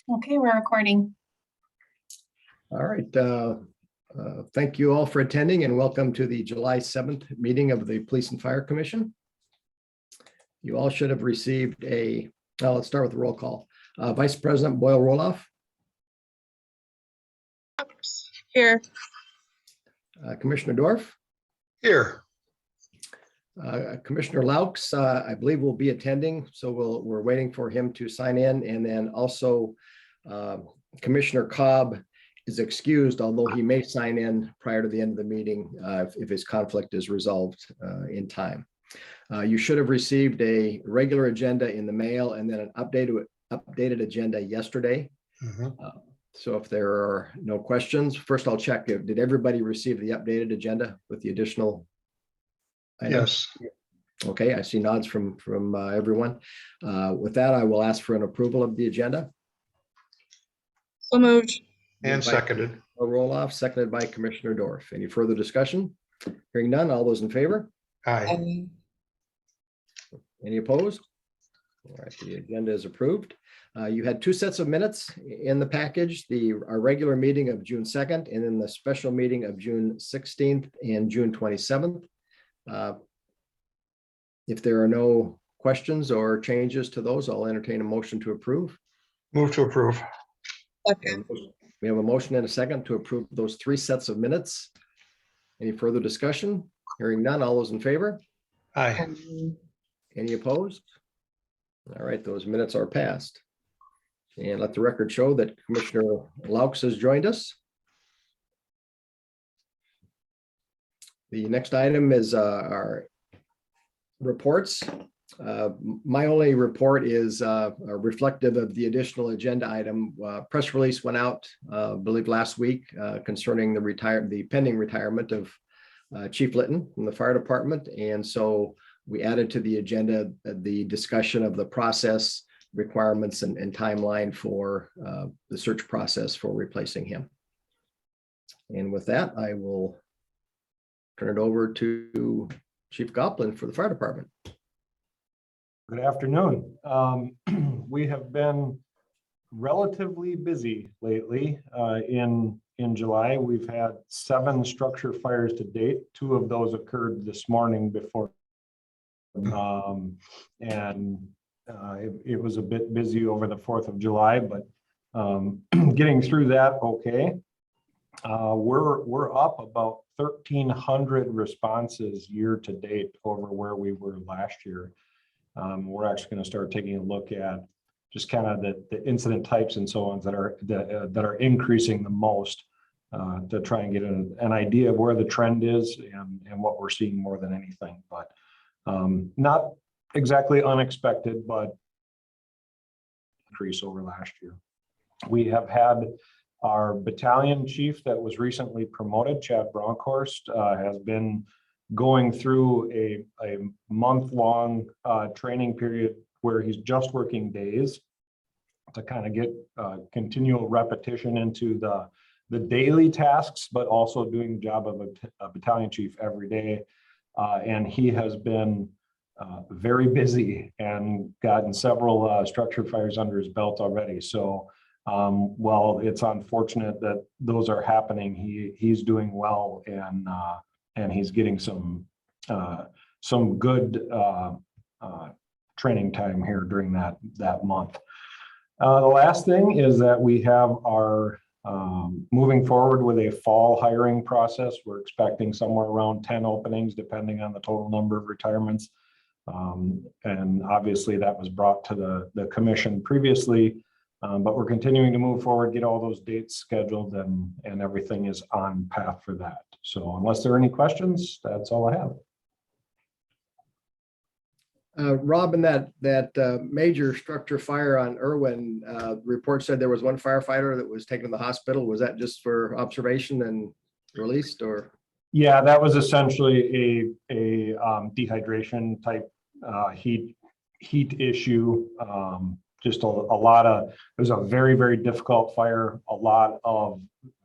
Okay, we're recording. All right. Thank you all for attending and welcome to the July 7th meeting of the Police and Fire Commission. You all should have received let's start with the roll call. Vice President Boyle Roloff. Here. Commissioner Dorf. Here. Commissioner Laux, I believe will be attending, so we're waiting for him to sign in. And then also Commissioner Cobb is excused, although he may sign in prior to the end of the meeting if his conflict is resolved in time. You should have received a regular agenda in the mail and then an updated agenda yesterday. So if there are no questions, first I'll check. Did everybody receive the updated agenda with the additional items? Yes. Okay, I see nods from everyone. With that, I will ask for an approval of the agenda. So moved. And seconded. Roloff, seconded by Commissioner Dorf. Any further discussion? Hearing none, all those in favor? Aye. Any opposed? All right, the agenda is approved. You had two sets of minutes in the package, our regular meeting of June 2nd and then the special meeting of June 16th and June 27th. If there are no questions or changes to those, I'll entertain a motion to approve. Move to approve. Second. We have a motion and a second to approve those three sets of minutes. Any further discussion? Hearing none, all those in favor? Aye. Any opposed? All right, those minutes are passed. And let the record show that Commissioner Laux has joined us. The next item is our reports. My only report is reflective of the additional agenda item. Press release went out, I believe last week, concerning the pending retirement of Chief Litton from the fire department. And so we added to the agenda the discussion of the process requirements and timeline for the search process for replacing him. And with that, I will turn it over to Chief Goplin for the fire department. Good afternoon. We have been relatively busy lately. In July, we've had 7 structure fires to date. 2 of those occurred this morning before. It was a bit busy over the 4th of July, but getting through that okay. We're up about 1,300 responses year to date over where we were last year. We're actually going to start taking a look at just kind of the incident types and so on that are increasing the most to try and get an idea of where the trend is and what we're seeing more than anything. But not exactly unexpected, but increase over last year. We have had our battalion chief that was recently promoted, Chad Bronkhorst, has been going through a month-long training period where he's just working days to kind of get continual repetition into the daily tasks, but also doing the job of a battalion chief every day. And he has been very busy and gotten several structure fires under his belt already. So while it's unfortunate that those are happening, he's doing well and he's getting some good training time here during that month. The last thing is that we have our moving forward with a fall hiring process. We're expecting somewhere around 10 openings, depending on the total number of retirements. And obviously that was brought to the commission previously, but we're continuing to move forward, get all those dates scheduled, and everything is on path for that. So unless there are any questions, that's all I have. Rob, in that major structure fire on Irwin, report said there was one firefighter that was taken to the hospital. Was that just for observation and released, or? Yeah, that was essentially a dehydration type heat issue. Just a lot of, it was a very, very difficult fire, a lot of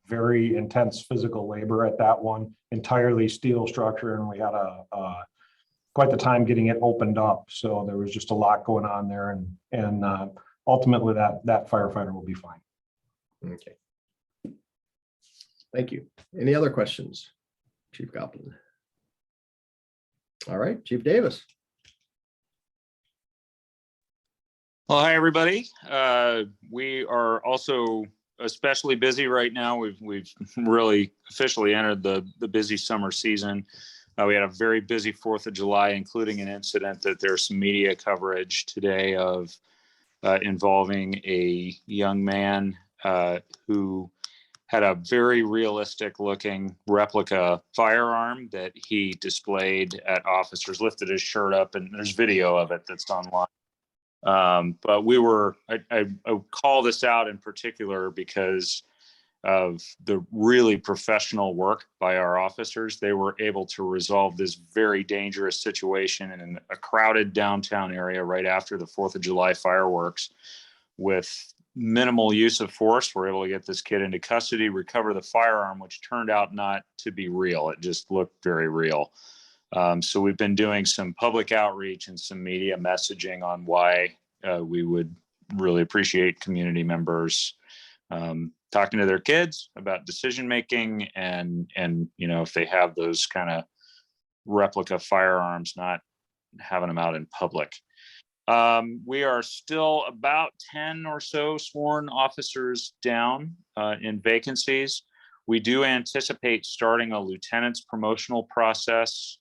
very intense physical labor at that one, entirely steel structure, and we had quite the time getting it opened up. So there was just a lot going on there, and ultimately that firefighter will be fine. Okay. Thank you. Any other questions, Chief Goplin? All right, Chief Davis. Well, hi, everybody. We are also especially busy right now. We've really officially entered the busy summer season. We had a very busy 4th of July, including an incident that there's some media coverage today of involving a young man who had a very realistic looking replica firearm that he displayed at officers, lifted his shirt up, and there's video of it that's online. But I call this out in particular because of the really professional work by our officers. They were able to resolve this very dangerous situation in a crowded downtown area right after the 4th of July fireworks with minimal use of force. We're able to get this kid into custody, recover the firearm, which turned out not to be real. It just looked very real. So we've been doing some public outreach and some media messaging on why we would really appreciate community members talking to their kids about decision making and if they have those kind of replica firearms, not having them out in public. We are still about 10 or so sworn officers down in vacancies. We do anticipate starting a lieutenant's promotional process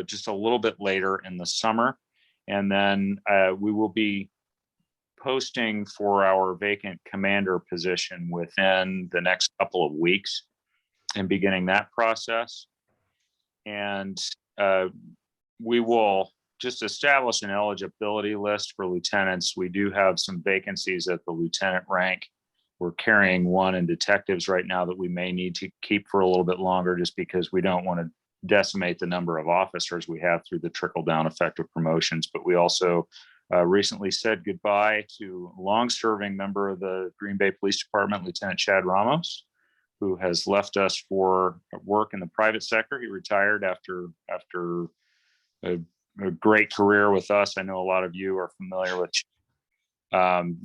just a little bit later in the summer. And then we will be posting for our vacant commander position within the next couple of weeks and beginning that process. And we will just establish an eligibility list for lieutenants. We do have some vacancies at the lieutenant rank. We're carrying one in detectives right now that we may need to keep for a little bit longer just because we don't want to decimate the number of officers we have through the trickle-down effect of promotions. But we also recently said goodbye to a long-serving member of the Green Bay Police Department, Lieutenant Chad Ramos, who has left us for work in the private sector. He retired after a great career with us. I know a lot of you are familiar with.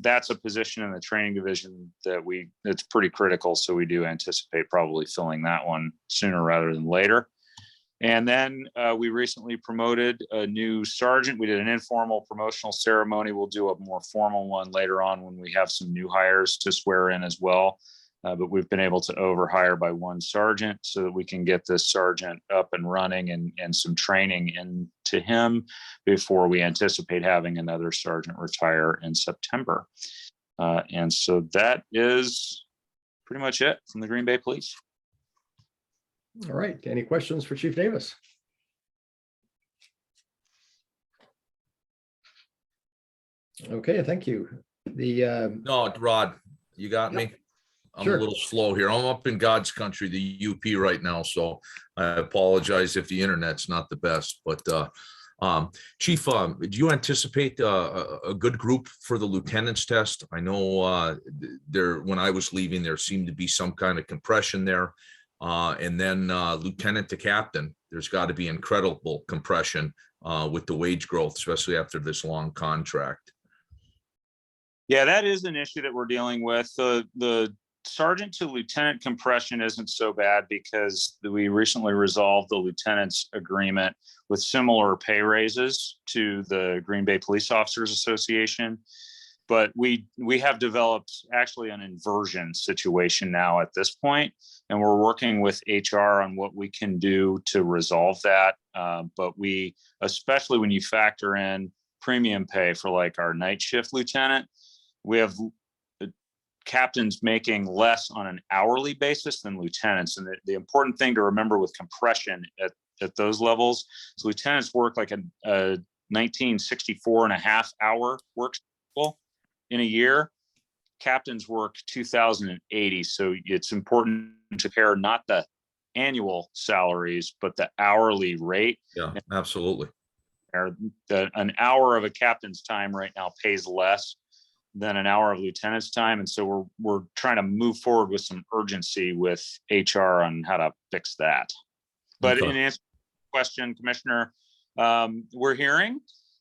That's a position in the training division that it's pretty critical. So we do anticipate probably filling that one sooner rather than later. And then we recently promoted a new sergeant. We did an informal promotional ceremony. We'll do a more formal one later on when we have some new hires to swear in as well. But we've been able to overhire by one sergeant so that we can get this sergeant up and running and some training into him before we anticipate having another sergeant retire in September. And so that is pretty much it from the Green Bay Police. All right. Any questions for Chief Davis? Okay, thank you. No, Rod, you got me. I'm Sure. a little slow here. I'm up in God's country, the UP right now, so I apologize if the internet's not the best. But Chief, do you anticipate a good group for the lieutenant's test? I know when I was leaving, there seemed to be some kind of compression there. And then lieutenant to captain, there's got to be incredible compression with the wage growth, especially after this long contract. Yeah, that is an issue that we're dealing with. The sergeant to lieutenant compression isn't so bad because we recently resolved the lieutenant's agreement with similar pay raises to the Green Bay Police Officers Association. But we have developed actually an inversion situation now at this point, and we're working with HR on what we can do to resolve that. But especially when you factor in premium pay for like our night shift lieutenant, we have captains making less on an hourly basis than lieutenants. And the important thing to remember with compression at those levels is lieutenants work like a 1964 and a half hour work cycle in a year. Captains work 2,080. So it's important to compare not the annual salaries, but the hourly rate. Yeah, absolutely. An hour of a captain's time right now pays less than an hour of lieutenant's time. And so we're trying to move forward with some urgency with HR on how to fix that. But Okay. in answer to the question, Commissioner, we're hearing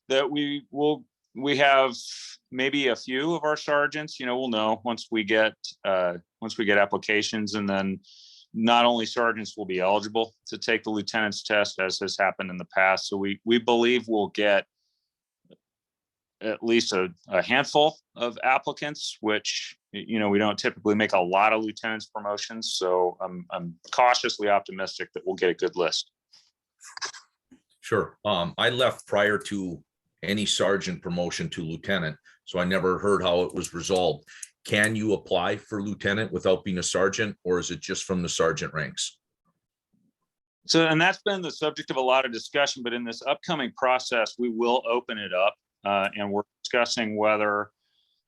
that we will we have maybe a few of our sergeants, we'll know once we get applications, and then not only sergeants will be eligible to take the lieutenant's test, as has happened in the past. So we believe we'll get at least a handful of applicants, which, we don't typically make a lot of lieutenant's promotions. So I'm cautiously optimistic that we'll get a good list. Sure. I left prior to any sergeant promotion to lieutenant, so I never heard how it was resolved. Can you apply for lieutenant without being a sergeant, or is it just from the sergeant ranks? So, and that's been the subject of a lot of discussion, but in this upcoming process, we will open it up, and we're discussing whether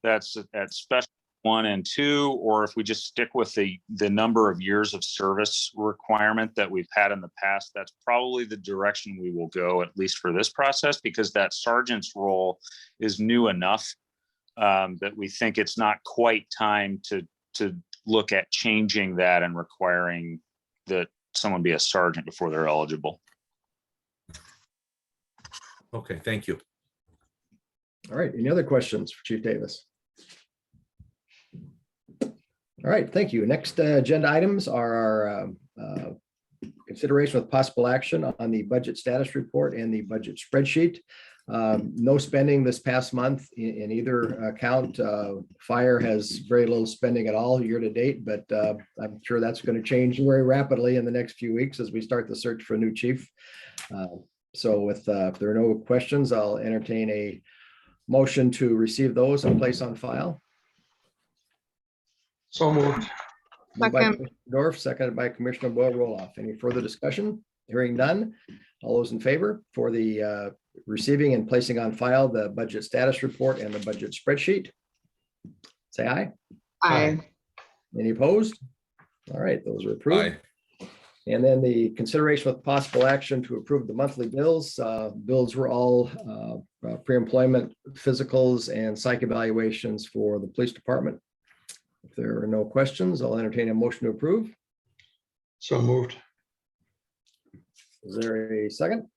that's at special 1 and 2, or if we just stick with the number of years of service requirement that we've had in the past. That's probably the direction we will go, at least for this process, because that sergeant's role is new enough that we think it's not quite time to look at changing that and requiring that someone be a sergeant before they're eligible. Okay, thank you. All right, any other questions for Chief Davis? All right, thank you. Next agenda items are our consideration with possible action on the budget status report and the budget spreadsheet. No spending this past month in either account. Fire has very little spending at all year to date, but I'm sure that's going to change very rapidly in the next few weeks as we start the search for a new chief. So if there are no questions, I'll entertain a motion to receive those and place on file. So moved. Moved by Second. Commissioner Dorf, seconded by Commissioner Boyle Roloff. Any further discussion? Hearing none. All those in favor for the receiving and placing on file the budget status report and the budget spreadsheet, say aye. Aye. Any opposed? All right, those are approved. Aye. And then the consideration with possible action to approve the monthly bills. Bills were all pre-employment physicals and psych evaluations for the police department. If there are no questions, I'll entertain a motion to approve. So moved. Is there a second?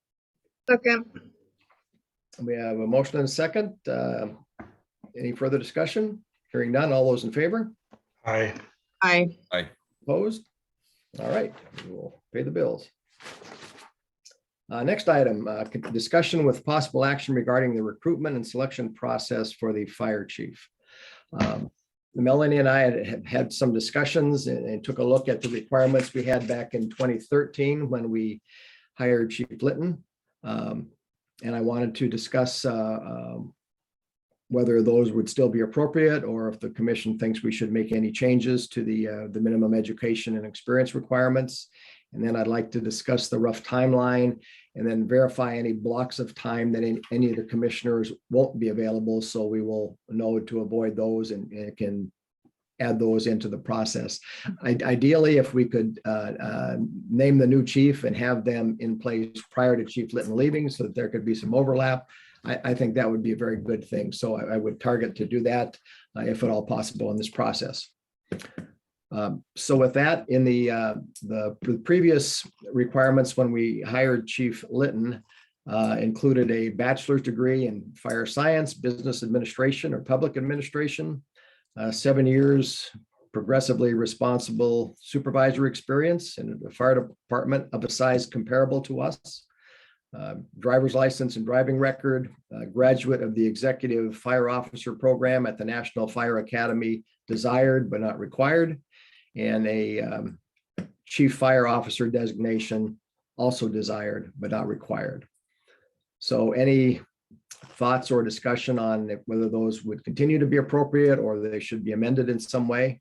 Second. We have a motion and a second. Any further discussion? Hearing none, all those in favor? Aye. Aye. Opposed? All right, we'll pay the bills. Next item, discussion with possible action regarding the recruitment and selection process for the fire chief. Melanie and I had some discussions and took a look at the requirements we had back in 2013 when we hired Chief Litton. And I wanted to discuss whether those would still be appropriate, or if the commission thinks we should make any changes to the minimum education and experience requirements. And then I'd like to discuss the rough timeline and then verify any blocks of time that any of the commissioners won't be available. So we will know to avoid those and can add those into the process. Ideally, if we could name the new chief and have them in place prior to Chief Litton leaving so that there could be some overlap, I think that would be a very good thing. So I would target to do that if at all possible in this process. So with that, in the previous requirements when we hired Chief Litton, included a bachelor's degree in fire science, business administration, or public administration, 7 years progressively responsible supervisory experience in the fire department of a size comparable to us, driver's license and driving record, graduate of the executive fire officer program at the National Fire Academy, desired but not required, and a chief fire officer designation, also desired but not required. So any thoughts or discussion on whether those would continue to be appropriate or they should be amended in some way?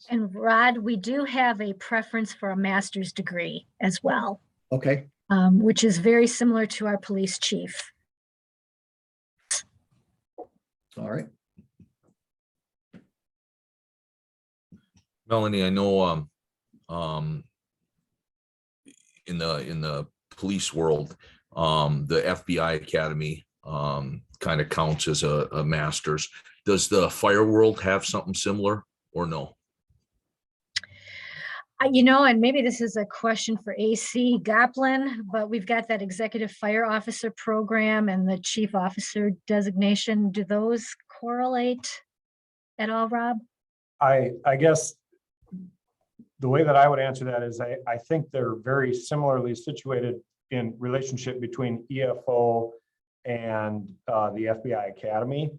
And Rod, we do have a preference for a master's degree as well, Okay, which is very similar to our police chief. all right. Melanie, I know in the police world, the FBI Academy kind of counts as a master's. Does the fire world have something similar or no? And maybe this is a question for AC Goplin, but we've got that executive fire officer program and the chief officer designation. Do those correlate at all, Rob? I guess the way that I would answer that is I think they're very similarly situated in relationship between EFO and the FBI Academy.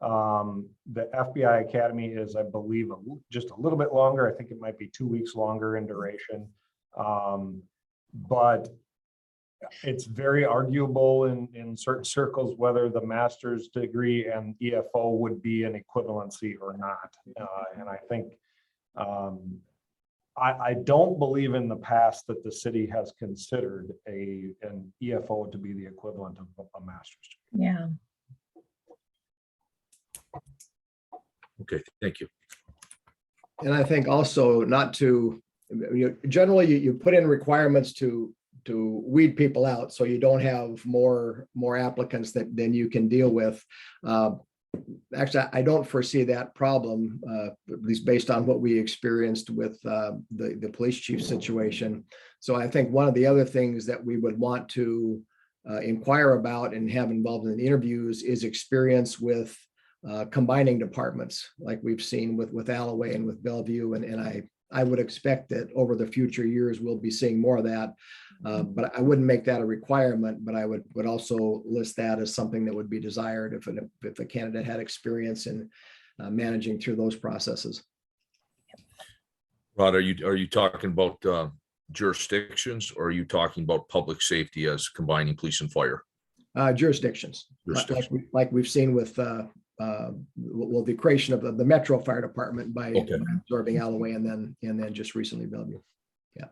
The FBI Academy is, I believe, just a little bit longer. I think it might be 2 weeks longer in duration. But it's very arguable in certain circles whether the master's degree and EFO would be an equivalency or not. And I think I don't believe in the past that the city has considered an EFO to be the equivalent of a master's degree. Yeah. Okay, thank you. And I think also not to, generally you put in requirements to weed people out, so you don't have more applicants than you can deal with. Actually, I don't foresee that problem, at least based on what we experienced with the police chief situation. So I think one of the other things that we would want to inquire about and have involved in the interviews is experience with combining departments, like we've seen with Alloway and with Bellevue, and I would expect that over the future years we'll be seeing more of that. But I wouldn't make that a requirement, but I would also list that as something that would be desired if a candidate had experience in managing through those processes. Rod, are you talking about jurisdictions, or are you talking about public safety as combining police and fire? Jurisdictions, like we've seen with the creation of the Metro Fire Department by absorbing Alloway and then just recently Bellevue. Yeah.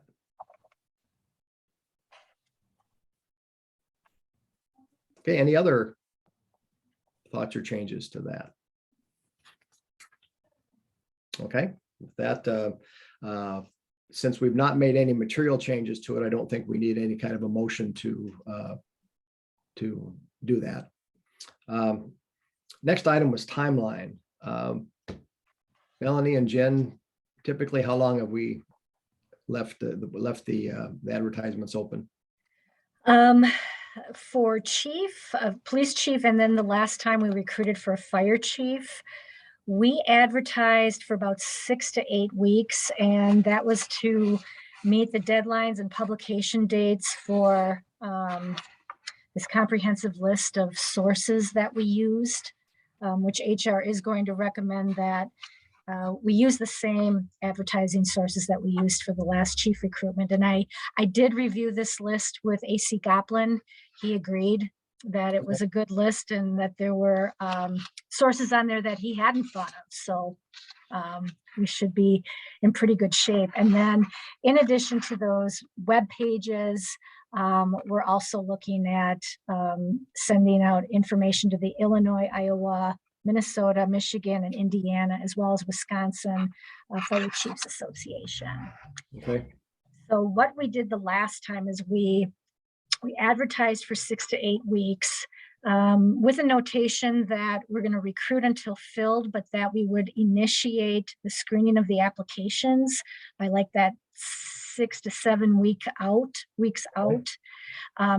Okay, any other thoughts or changes to that? Okay, with that, since we've not made any material changes to it, I don't think we need any kind of a motion to do that. Next item was timeline. Melanie and Jen, typically how long have we left the advertisements open? For police chief, and then the last time we recruited for a fire chief, we advertised for about 6 to 8 weeks, and that was to meet the deadlines and publication dates for this comprehensive list of sources that we used, which HR is going to recommend that we use the same advertising sources that we used for the last chief recruitment. And I did review this list with AC Goplin. He agreed that it was a good list and that there were sources on there that he hadn't thought of. So we should be in pretty good shape. And then in addition to those web pages, we're also looking at sending out information to the Illinois, Iowa, Minnesota, Michigan, and Indiana, as well as Wisconsin Fire Chiefs Association. Okay. So what we did the last time is we advertised for 6 to 8 weeks with a notation that we're going to recruit until filled, but that we would initiate the screening of the applications by like that 6 to 7 weeks out,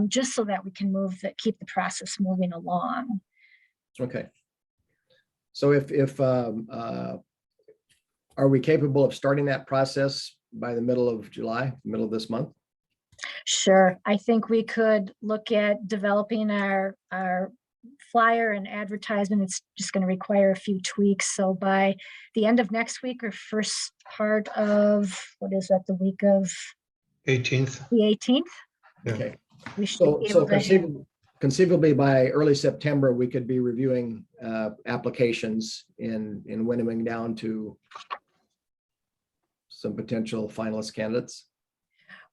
just so that we can keep the process moving along. Okay. So if are we capable of starting that process by the middle of July, middle of this month? Sure. I think we could look at developing our flyer and advertisement. It's just going to require a few tweaks. So by the end of next week or first part of, what is that, the week of 18th. the 18th? Yeah. Okay. We should So be able to conceivably by early September, we could be reviewing applications and winnowing down to some potential finalist candidates.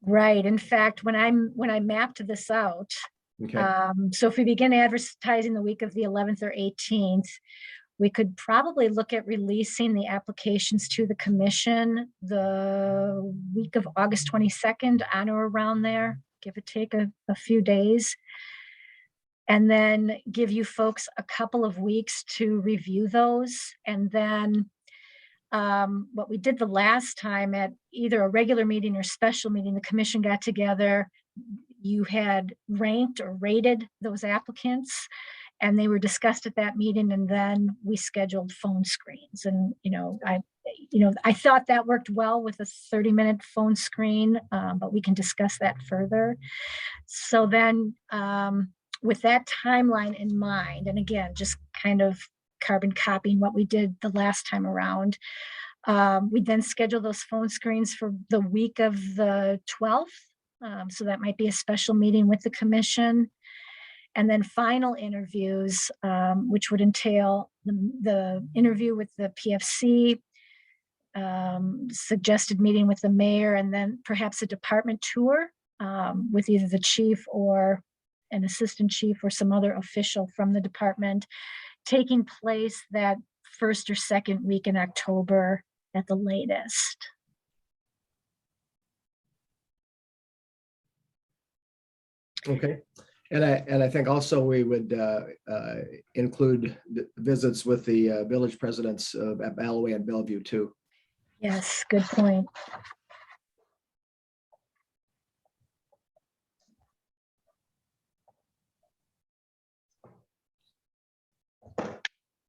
Right. In fact, when I mapped this out, Okay. so if we begin advertising the week of the 11th or 18th, we could probably look at releasing the applications to the commission the week of August 22nd, on or around there, give or take a few days. And then give you folks a couple of weeks to review those. And then what we did the last time at either a regular meeting or special meeting, the commission got together. You had ranked or rated those applicants, and they were discussed at that meeting, and then we scheduled phone screens. And, I thought that worked well with a 30-minute phone screen, but we can discuss that further. So then, with that timeline in mind, and again, just kind of carbon copying what we did the last time around, we then schedule those phone screens for the week of the 12th. So that might be a special meeting with the commission. And then final interviews, which would entail the interview with the PFC, suggested meeting with the mayor, and then perhaps a department tour with either the chief or an assistant chief or some other official from the department, taking place that first or second week in October at the latest. Okay. And I think also we would include visits with the village presidents of Alloway and Bellevue too. Yes, good point.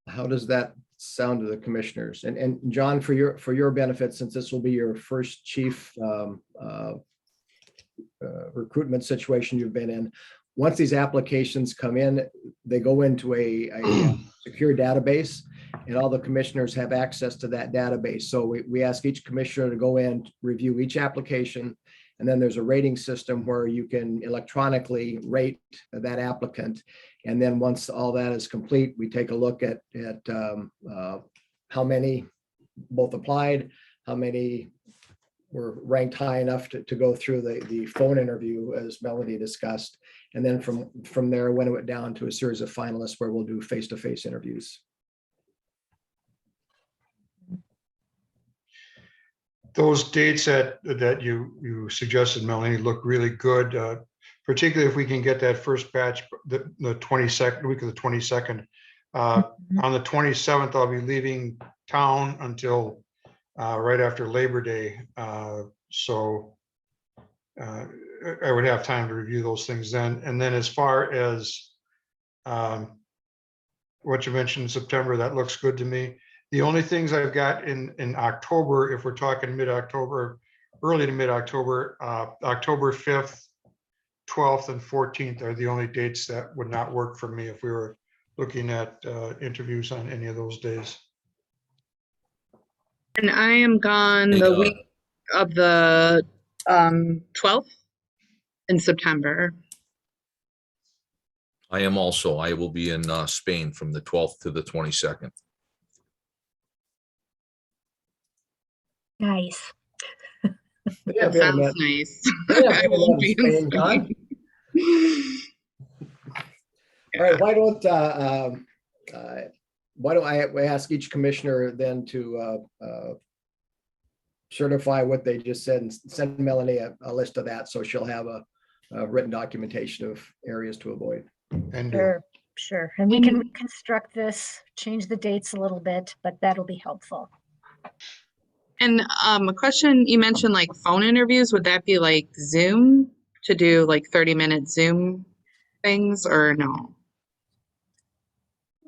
How does that sound to the commissioners? And John, for your benefit, since this will be your first chief recruitment situation you've been in, once these applications come in, they go into a secure database, and all the commissioners have access to that database. So we ask each commissioner to go in, review each application, and then there's a rating system where you can electronically rate that applicant. And then once all that is complete, we take a look at how many both applied, how many were ranked high enough to go through the phone interview, as Melanie discussed. And then from there, winnow it down to a series of finalists where we'll do face-to-face interviews. Those dates that you suggested, Melanie, look really good, particularly if we can get that first batch, the 22nd, week of the 22nd. On the 27th, I'll be leaving town until right after Labor Day. So I would have time to review those things then. And then as far as what you mentioned in September, that looks good to me. The only things I've got in October, if we're talking mid-October, early to mid-October, October 5th, 12th, and 14th are the only dates that would not work for me if we were looking at interviews on any of those days. And I am gone Hey, the week of the 12th in September. I am also. I will be in Spain from the 12th to the 22nd. Nice. Yeah, That sounds nice. Yeah, I won't be in Spain, huh? Spain. All right, why don't I ask each commissioner then to certify what they just said and send Melanie a list of that, so she'll have a written documentation of areas to avoid. And Sure. And we can reconstruct this, change the dates a little bit, but that'll be helpful. And a question, you mentioned like phone interviews. Would that be like Zoom to do like 30-minute Zoom things or no?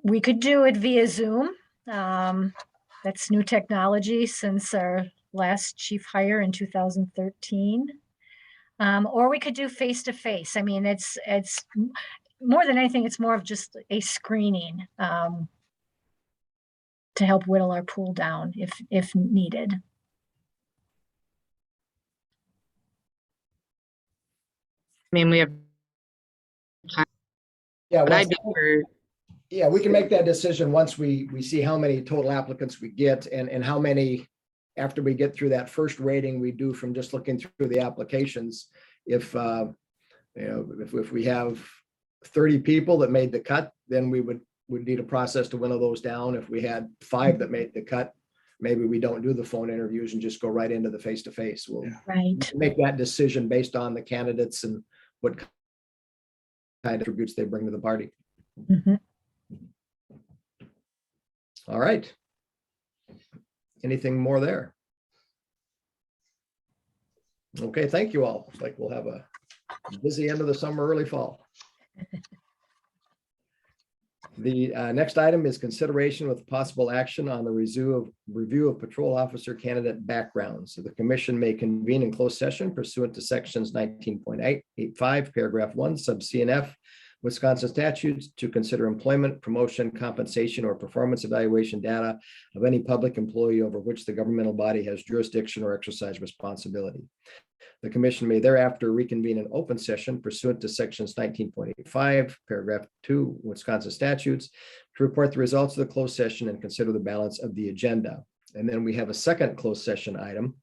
We could do it via Zoom. That's new technology since our last chief hire in 2013. Or we could do face-to-face. I mean, it's more than anything, it's more of just a screening to help whittle our pool down if needed. I mean, we have time, Yeah, but once- I'd be for, yeah, we can make that decision once we see how many total applicants we get and how many, after we get through that first rating we do from just looking through the applications. If if we have 30 people that made the cut, then we would need a process to winnow those down. If we had 5 that made the cut, maybe we don't do the phone interviews and just go right into the face-to-face. We'll Right. make that decision based on the candidates and what kind of attributes they bring to the party. Mhm. All right. anything more there? Okay, thank you all. Looks like we'll have a busy end of the summer, early fall. The next item is consideration with possible action on the review of patrol officer candidate backgrounds. So the commission may convene in closed session pursuant to sections 19.885, paragraph 1, sub C and F, Wisconsin statutes to consider employment, promotion, compensation, or performance evaluation data of any public employee over which the governmental body has jurisdiction or exercise responsibility. The commission may thereafter reconvene in open session pursuant to sections 19.85, paragraph 2, Wisconsin statutes, to report the results of the closed session and consider the balance of the agenda. And then we have a second closed session item,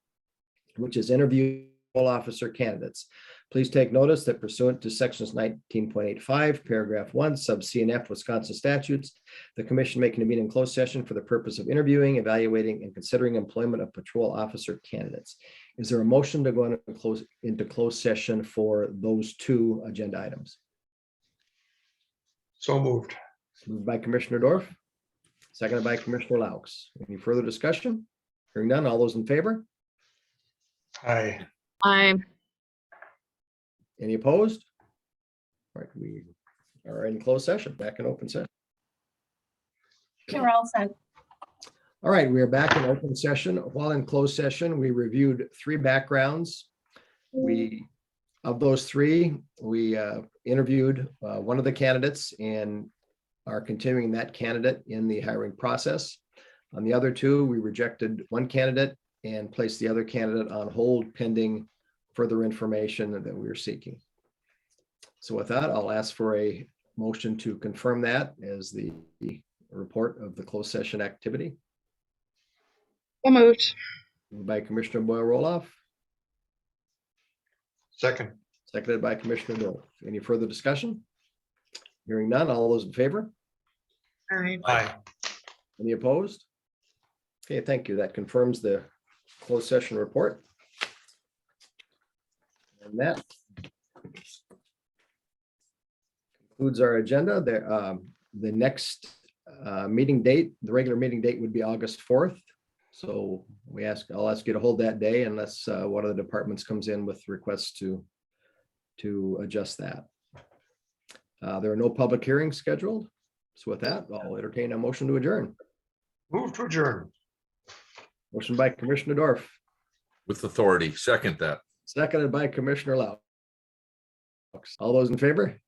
which is interview officer candidates. Please take notice that pursuant to sections 19.85, paragraph 1, sub C and F, Wisconsin statutes, the commission may convene in closed session for the purpose of interviewing, evaluating, and considering employment of patrol officer candidates. Is there a motion to go into closed session for those two agenda items? So moved. Moved by Commissioner Dorf, seconded by Commissioner Laux. Any further discussion? Hearing none, all those in favor? Aye. Any opposed? All right, we are in closed session, back in open session. You're all set. All right, we are back in open session. While in closed session, we reviewed 3 backgrounds. Of those 3, we interviewed one of the candidates and are continuing that candidate in the hiring process. On the other 2, we rejected one candidate and placed the other candidate on hold pending further information that we are seeking. So with that, I'll ask for a motion to confirm that as the report of the closed session activity. So moved. Moved by Commissioner Boyle Roloff, Second. seconded by Commissioner Dorf. Any further discussion? Hearing none, all those in favor? Aye. Aye. Any opposed? Okay, thank you. That confirms the closed session report. And that concludes our agenda. The next meeting date, the regular meeting date would be August 4th. So I'll ask you to hold that day unless one of the departments comes in with requests to adjust that. There are no public hearings scheduled. So with that, I'll entertain a motion to adjourn. Move to adjourn. Motion by Commissioner Dorf, With authority. Second that. seconded by Commissioner Lau. All those in favor?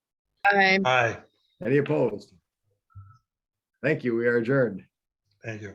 Aye. Aye. Any opposed? Thank you. We are adjourned. Thank you.